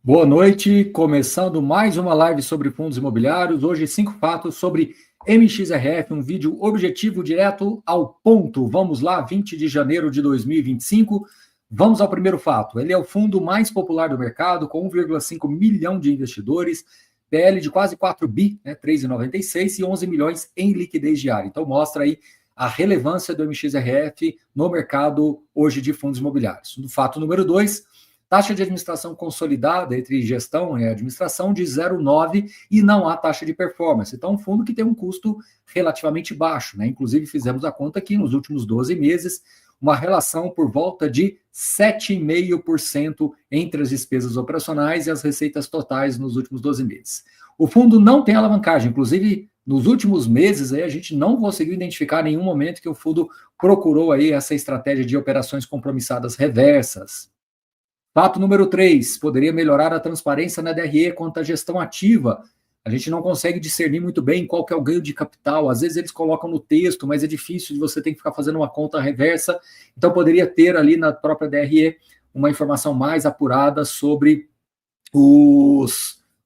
Boa noite, começando mais uma live sobre fundos imobiliários. Hoje, 5 fatos sobre MXRF, um vídeo objetivo, direto ao ponto. Vamos lá, 20 de janeiro de 2025. Vamos ao primeiro fato. Ele é o fundo mais popular do mercado, com 1,5 milhão de investidores, PL de quase 4 bi, 3,96 e 11 milhões em liquidez diária. Então, mostra aí a relevância do MXRF no mercado hoje de fundos imobiliários. No fato número 2, taxa de administração consolidada entre gestão e administração de 0,9 e não há taxa de performance. Então, um fundo que tem um custo relativamente baixo, Inclusive, fizemos a conta aqui nos últimos 12 meses, uma relação por volta de 7,5% entre as despesas operacionais e as receitas totais nos últimos 12 meses. O fundo não tem alavancagem, inclusive nos últimos meses aí, a gente não conseguiu identificar nenhum momento que o fundo procurou aí essa estratégia de operações compromissadas reversas. Fato número 3, poderia melhorar a transparência na DRE quanto à gestão ativa. A gente não consegue discernir muito bem qual que é o ganho de capital. Às vezes eles colocam no texto, mas é difícil de você ter que ficar fazendo uma conta reversa. Então poderia ter ali na própria DRE uma informação mais apurada sobre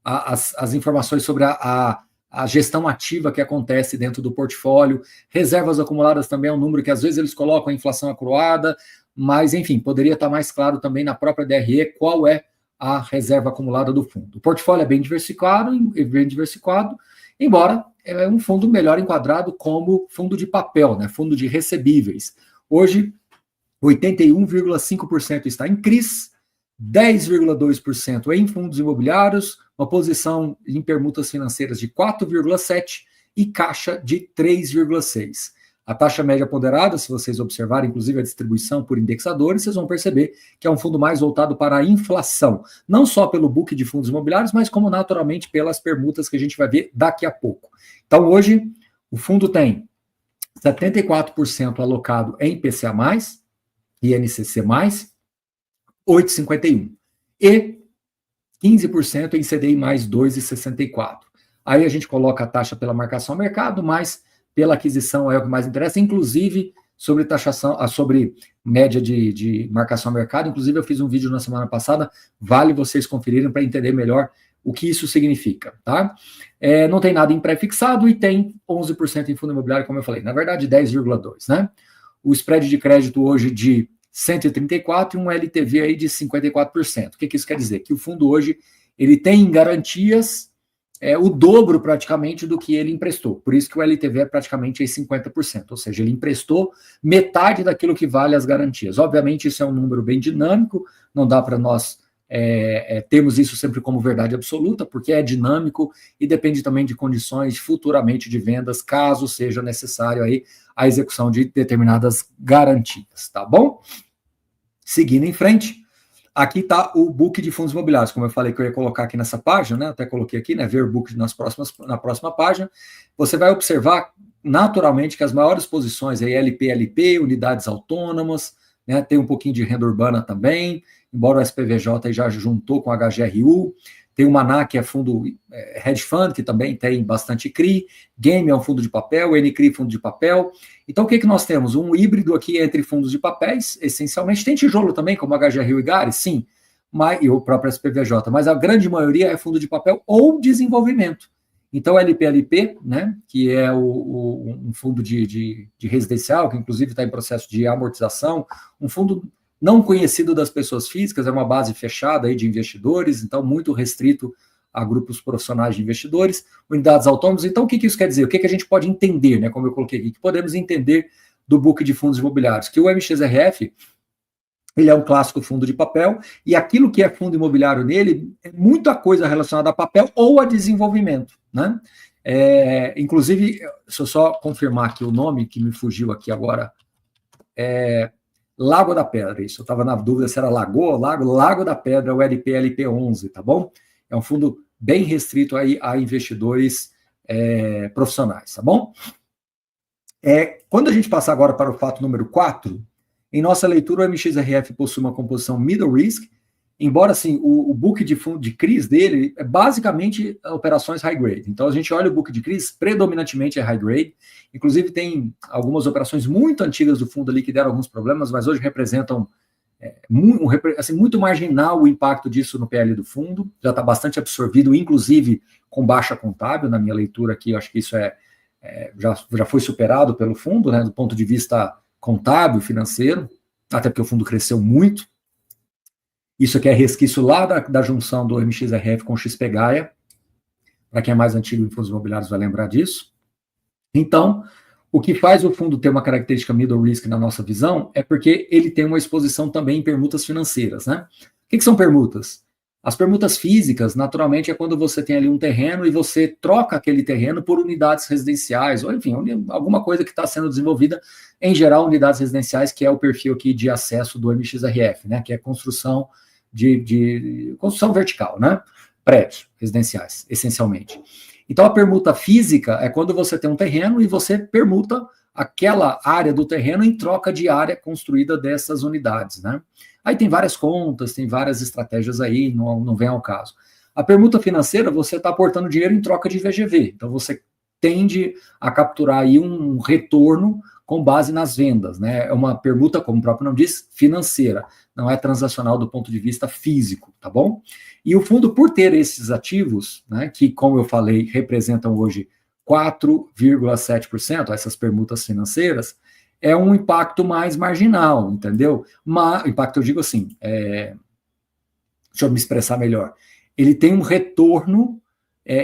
as informações sobre a gestão ativa que acontece dentro do portfólio. Reservas acumuladas também é um número que às vezes eles colocam a inflação acruada, mas, enfim, poderia estar mais claro também na própria DRE qual é a reserva acumulada do fundo. O portfólio é bem diversificado, embora é um fundo melhor enquadrado como fundo de papel, fundo de recebíveis. Hoje, 81,5% está em CRIs, 10,2% em fundos imobiliários, uma posição em permutas financeiras de 4,7% e caixa de 3,6%. A taxa média ponderada, se vocês observarem, inclusive a distribuição por indexadores, vocês vão perceber que é um fundo mais voltado para a inflação. Não só pelo book de fundos imobiliários, mas como naturalmente pelas permutas que a gente vai ver daqui a pouco. Então, hoje, o fundo tem 74% alocado em IPCA+, INCC+, 8,51. E 15% em CDI+, 2,64. Aí a gente coloca a taxa pela marcação ao mercado, mais pela aquisição é o que mais interessa, inclusive sobre taxação, sobre média de marcação ao mercado. Inclusive, eu fiz um vídeo na semana passada, vale vocês conferirem para entender melhor o que isso significa, tá? Não tem nada em pré-fixado e tem 11% em fundo imobiliário, como eu falei, na verdade 10,2%, O spread de crédito hoje de 134 e um LTV aí de 54%. O que isso quer dizer? Que o fundo hoje ele tem garantias o dobro praticamente do que ele emprestou. Por isso que o LTV é praticamente 50%, ou seja, ele emprestou metade daquilo que vale as garantias. Obviamente isso é um número bem dinâmico, não dá para nós termos isso sempre como verdade absoluta, porque é dinâmico e depende também de condições futuramente de vendas, caso seja necessário aí a execução de determinadas garantias, tá bom? Seguindo em frente, aqui está o book de fundos imobiliários, como eu falei que eu ia colocar aqui nessa página, até coloquei aqui, ver book na próxima página. Você vai observar naturalmente que as maiores posições aí, LP, unidades autônomas, tem um pouquinho de renda urbana também, embora o SPVJ já juntou com a HGRU, tem o Maná, que é fundo hedge fund, que também tem bastante CRI, Game é um fundo de papel, NCRI fundo de papel. Então, o que nós temos? Um híbrido aqui entre fundos de papéis, essencialmente. Tem tijolo também, como HGRU e Gari, sim, e o próprio SPVJ, mas a grande maioria é fundo de papel ou desenvolvimento. Então, LP, que é um fundo de residencial, que inclusive está em processo de amortização, um fundo não conhecido das pessoas físicas, é uma base fechada aí de investidores, então muito restrito a grupos profissionais de investidores, unidades autônomas. Então, o que isso quer dizer? O que a gente pode entender, como eu coloquei aqui, que podemos entender do book de fundos imobiliários? Que o MXRF, ele é um clássico fundo de papel, e aquilo que é fundo imobiliário nele é muita coisa relacionada a papel ou a desenvolvimento, inclusive, se eu só confirmar aqui o nome, que me fugiu aqui agora, Lago da Pedra, isso, eu estava na dúvida se era Lagoa ou Lago da Pedra, o LP11, tá bom? É um fundo bem restrito aí a investidores profissionais, tá bom? Quando a gente passar agora para o fato número 4, em nossa leitura o MXRF possui uma composição middle risk, embora assim, o book de fundo de CRIs dele é basicamente operações high grade. Então a gente olha o book de CRIs, predominantemente é high grade, inclusive tem algumas operações muito antigas do fundo ali que deram alguns problemas, mas hoje representam assim, muito marginal o impacto disso no PL do fundo, já está bastante absorvido, inclusive com baixa contábil, na minha leitura aqui, eu acho que isso já foi superado pelo fundo, né, do ponto de vista contábil, financeiro, até porque o fundo cresceu muito. Isso aqui é resquício lá da junção do MXRF com o XP Gaia, para quem é mais antigo em fundos imobiliários vai lembrar disso. Então, o que faz o fundo ter uma característica middle risk na nossa visão é porque ele tem uma exposição também em permutas financeiras, né? O que são permutas? As permutas físicas, naturalmente, é quando você tem ali um terreno e você troca aquele terreno por unidades residenciais, ou enfim, alguma coisa que está sendo desenvolvida, em geral, unidades residenciais, que é o perfil aqui de acesso do MXRF, né? Que é construção construção vertical, né? Prédios residenciais, essencialmente. Então, a permuta física é quando você tem um terreno e você permuta aquela área do terreno em troca de área construída dessas unidades, né? Aí tem várias contas, tem várias estratégias aí, não vem ao caso. A permuta financeira, você está aportando dinheiro em troca de VGV. Então, você tende a capturar aí um retorno com base nas vendas, né? É uma permuta, como o próprio nome diz, financeira. Não é transacional do ponto de vista físico, tá bom? E o fundo, por ter esses ativos, né, que, como eu falei, representam hoje 4,7%, essas permutas financeiras, é um impacto mais marginal, entendeu? Impacto, eu digo assim, deixa eu me expressar melhor. Ele tem um retorno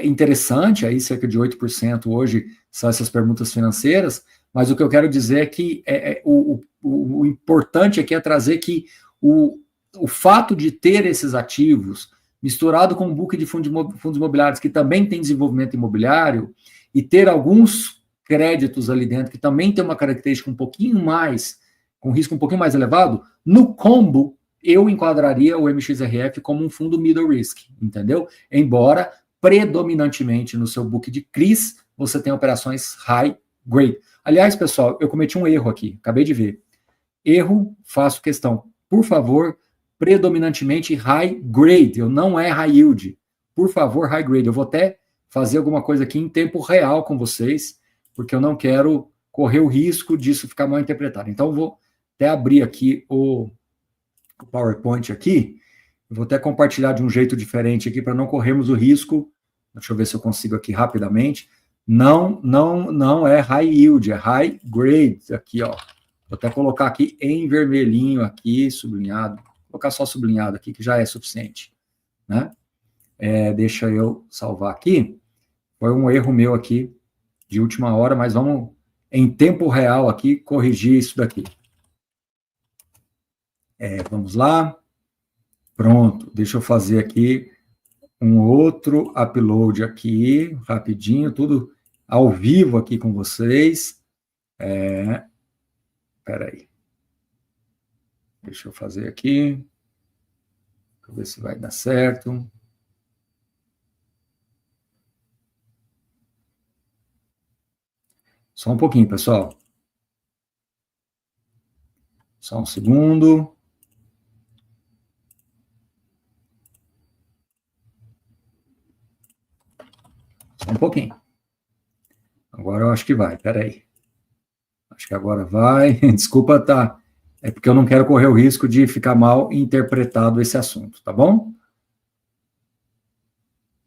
interessante, aí cerca de 8% hoje são essas permutas financeiras, mas o que eu quero dizer é que o importante aqui é trazer que o fato de ter esses ativos misturado com um book de fundos imobiliários que também tem desenvolvimento imobiliário e ter alguns créditos ali dentro que também tem uma característica um pouquinho mais, com risco um pouquinho mais elevado, no combo eu enquadraria o MXRF como um fundo middle risk, entendeu? Embora predominantemente no seu book de CRIs você tenha operações high grade. Aliás, pessoal, eu cometi um erro aqui, acabei de ver. Erro, faço questão. Por favor, predominantemente high grade, não é high yield. Por favor, high grade. Eu vou até fazer alguma coisa aqui em tempo real com vocês, porque eu não quero correr o risco disso ficar mal interpretado. Então, eu vou até abrir aqui o PowerPoint aqui, eu vou até compartilhar de um jeito diferente aqui, para não corrermos o risco, deixa eu ver se eu consigo aqui rapidamente, não é high yield, é high grade, aqui, ó. Vou até colocar aqui em vermelhinho, aqui, sublinhado. Vou colocar só sublinhado aqui, que já é suficiente, né? Deixa eu salvar aqui. Foi um erro meu aqui, de última hora, mas vamos, em tempo real aqui, corrigir isso daqui. Vamos lá. Pronto, deixa eu fazer aqui um outro upload aqui, rapidinho, tudo ao vivo aqui com vocês. Espera aí. Deixa eu fazer aqui. Deixa eu ver se vai dar certo. Só um pouquinho, pessoal. Só um segundo. Só um pouquinho. Agora eu acho que vai, peraí. Acho que agora vai. Desculpa, tá? É porque eu não quero correr o risco de ficar mal interpretado esse assunto, tá bom?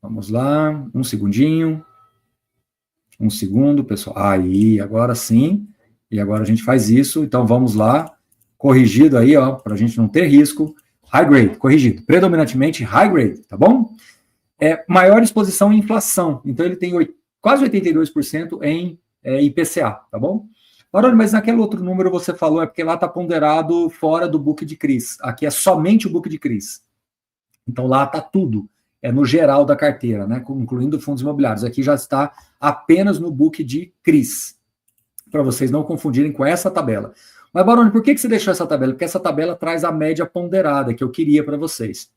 Vamos lá, um segundinho. Um segundo, pessoal. Aí, agora sim. E agora a gente faz isso. Então, vamos lá. Corrigido aí, ó, para a gente não ter risco. High grade, corrigido. Predominantemente high grade, tá bom? Maior exposição em inflação. Então, ele tem quase 82% em IPCA, tá bom? Ora, mas naquele outro número você falou, porque lá está ponderado fora do book de CRIs. Aqui é somente o book de CRIs. Então, lá está tudo. É no geral da carteira, né? Incluindo fundos imobiliários. Aqui já está apenas no book de CRIs. Para vocês não confundirem com essa tabela. Mas, Baroni, por que você deixou essa tabela? Porque essa tabela traz a média ponderada que eu queria para vocês.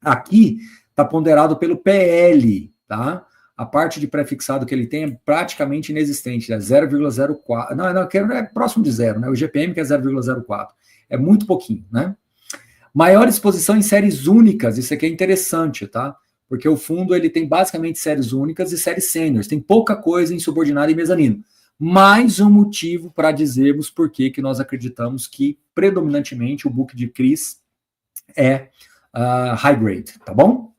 Aqui está ponderado pelo PL, tá? A parte de pré-fixado que ele tem é praticamente inexistente, é 0,04. Não, é próximo de zero, né? O GPM que é 0,04. É muito pouquinho, né? Maior exposição em séries únicas, isso aqui é interessante, tá? Porque o fundo ele tem basicamente séries únicas e séries sêniores, tem pouca coisa em subordinado e mezanino. mais um motivo para dizermos por que nós acreditamos que, predominantemente, o book de CRIs é high grade, tá bom?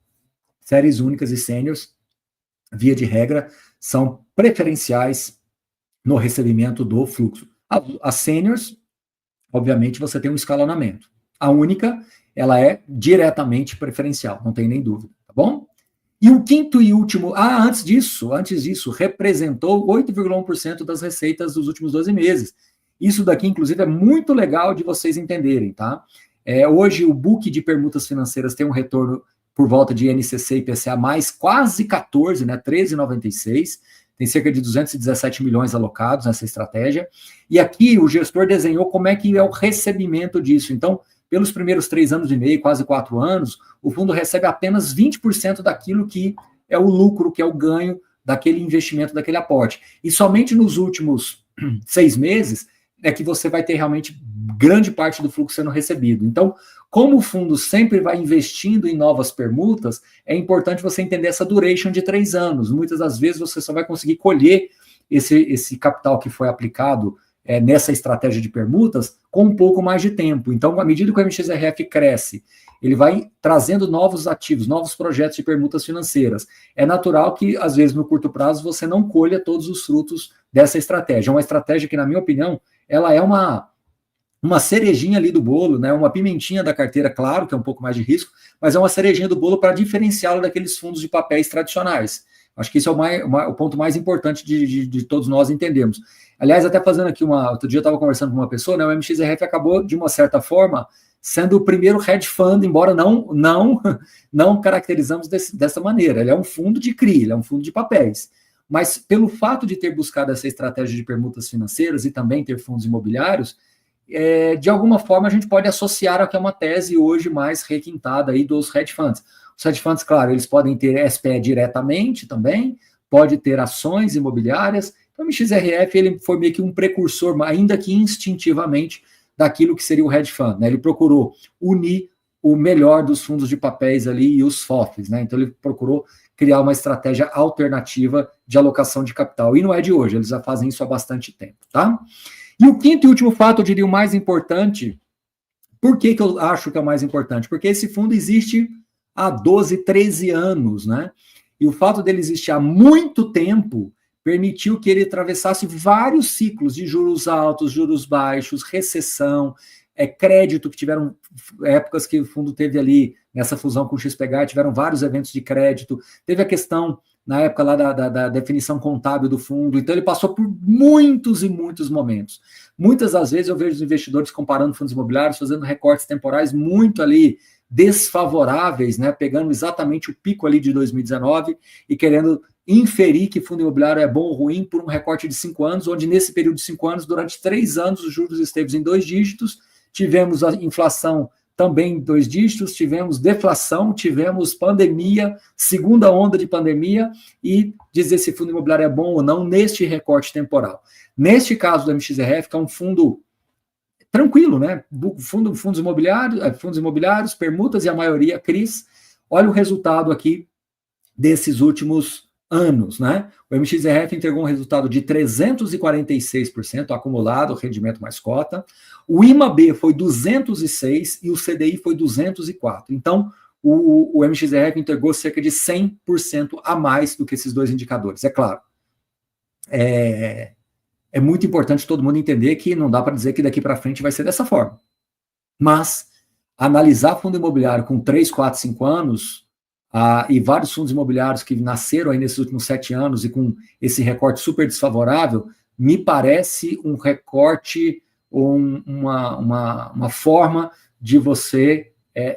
Séries únicas e sêniors, via de regra, são preferenciais no recebimento do fluxo. As sêniors, obviamente, você tem um escalonamento. A única, ela é diretamente preferencial, não tem nem dúvida, tá bom? E o quinto e último, antes disso, representou 8,1% das receitas dos últimos 12 meses. Isso daqui, inclusive, é muito legal de vocês entenderem, tá? Hoje, o book de permutas financeiras tem um retorno por volta de INCC e IPCA mais quase 14, né? 13,96. Tem cerca de 217 milhões alocados nessa estratégia. E aqui o gestor desenhou como é que é o recebimento disso. Então, pelos primeiros 3 anos e meio, quase 4 anos, o fundo recebe apenas 20% daquilo que é o lucro, que é o ganho daquele investimento, daquele aporte. E somente nos últimos 6 meses é que você vai ter realmente grande parte do fluxo sendo recebido. Então, como o fundo sempre vai investindo em novas permutas, é importante você entender essa duration de 3 anos. Muitas das vezes você só vai conseguir colher esse capital que foi aplicado nessa estratégia de permutas com um pouco mais de tempo. Então, à medida que o MXRF cresce, ele vai trazendo novos ativos, novos projetos de permutas financeiras. É natural que, às vezes, no curto prazo, você não colha todos os frutos dessa estratégia. É uma estratégia que, na minha opinião, ela é uma cerejinha ali do bolo, né? Uma pimentinha da carteira, claro, que é um pouco mais de risco, mas é uma cerejinha do bolo para diferenciá-lo daqueles fundos de papéis tradicionais. Acho que esse é o ponto mais importante de todos nós entendermos. Aliás, até fazendo aqui outro dia eu estava conversando com uma pessoa, né? O MXRF acabou, de uma certa forma, sendo o primeiro hedge fund, embora não caracterizamos dessa maneira. Ele é um fundo de CRI, ele é um fundo de papéis. Mas pelo fato de ter buscado essa estratégia de permutas financeiras e também ter fundos imobiliários, de alguma forma a gente pode associar a que é uma tese hoje mais requintada aí dos hedge funds. Os hedge funds, claro, eles podem ter SPE diretamente também, pode ter ações imobiliárias. Então o MXRF ele foi meio que um precursor, ainda que instintivamente, daquilo que seria o hedge fund, né? Ele procurou unir o melhor dos fundos de papéis ali e os FOFs, né? Então ele procurou criar uma estratégia alternativa de alocação de capital. E não é de hoje, eles já fazem isso há bastante tempo, tá? E o quinto e último fato, eu diria o mais importante. Por que eu acho que é o mais importante? Porque esse fundo existe há 12, 13 anos, né? E o fato dele existir há muito tempo permitiu que ele atravessasse vários ciclos de juros altos, juros baixos, recessão, crédito, que tiveram épocas que o fundo teve ali, nessa fusão com o XPH, tiveram vários eventos de crédito, teve a questão, na época lá da definição contábil do fundo, então ele passou por muitos e muitos momentos. Muitas das vezes eu vejo os investidores comparando fundos imobiliários, fazendo recortes temporais muito ali desfavoráveis, né, pegando exatamente o pico ali de 2019 e querendo inferir que fundo imobiliário é bom ou ruim por um recorte de 5 anos, onde nesse período de 5 anos, durante 3 anos, os juros esteve em 2 dígitos, tivemos a inflação também em 2 dígitos, tivemos deflação, tivemos pandemia, segunda onda de pandemia, e dizer se fundo imobiliário é bom ou não neste recorte temporal. Neste caso do MXRF, que é um fundo tranquilo, né? Fundos imobiliários, permutas e a maioria CRIs, olha o resultado aqui desses últimos anos, né? O MXRF entregou um resultado de 346% acumulado, rendimento mais cota. O IMAB foi 206% e o CDI foi 204%. Então, o MXRF entregou cerca de 100% a mais do que esses dois indicadores. É claro, é muito importante todo mundo entender que não dá para dizer que daqui para frente vai ser dessa forma. Mas analisar fundo imobiliário com 3, 4, 5 anos... e vários fundos imobiliários que nasceram aí nesses últimos 7 anos e com esse recorte super desfavorável, me parece um recorte ou uma forma de você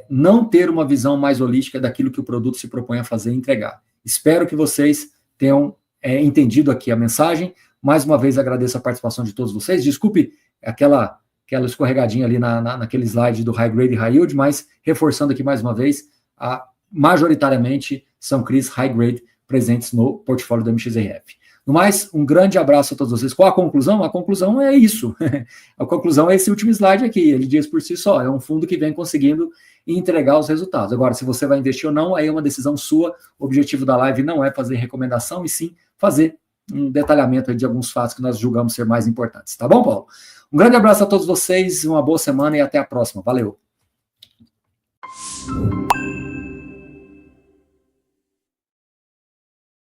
não ter uma visão mais holística daquilo que o produto se propõe a fazer e entregar. Espero que vocês tenham entendido aqui a mensagem. Mais uma vez agradeço a participação de todos vocês. Desculpe aquela escorregadinha ali naquele slide do High Grade e High Yield, mas reforçando aqui mais uma vez, majoritariamente são CRIs High Grade presentes no portfólio do MXRF. No mais, um grande abraço a todos vocês. Qual a conclusão? A conclusão é isso. A conclusão é esse último slide aqui. Ele diz por si só, é um fundo que vem conseguindo entregar os resultados. Agora, se você vai investir ou não, aí é uma decisão sua. O objetivo da live não é fazer recomendação, e sim fazer um detalhamento aí de alguns fatos que nós julgamos ser mais importantes. Tá bom, Paulo? Um grande abraço a todos vocês, uma boa semana e até a próxima. Valeu!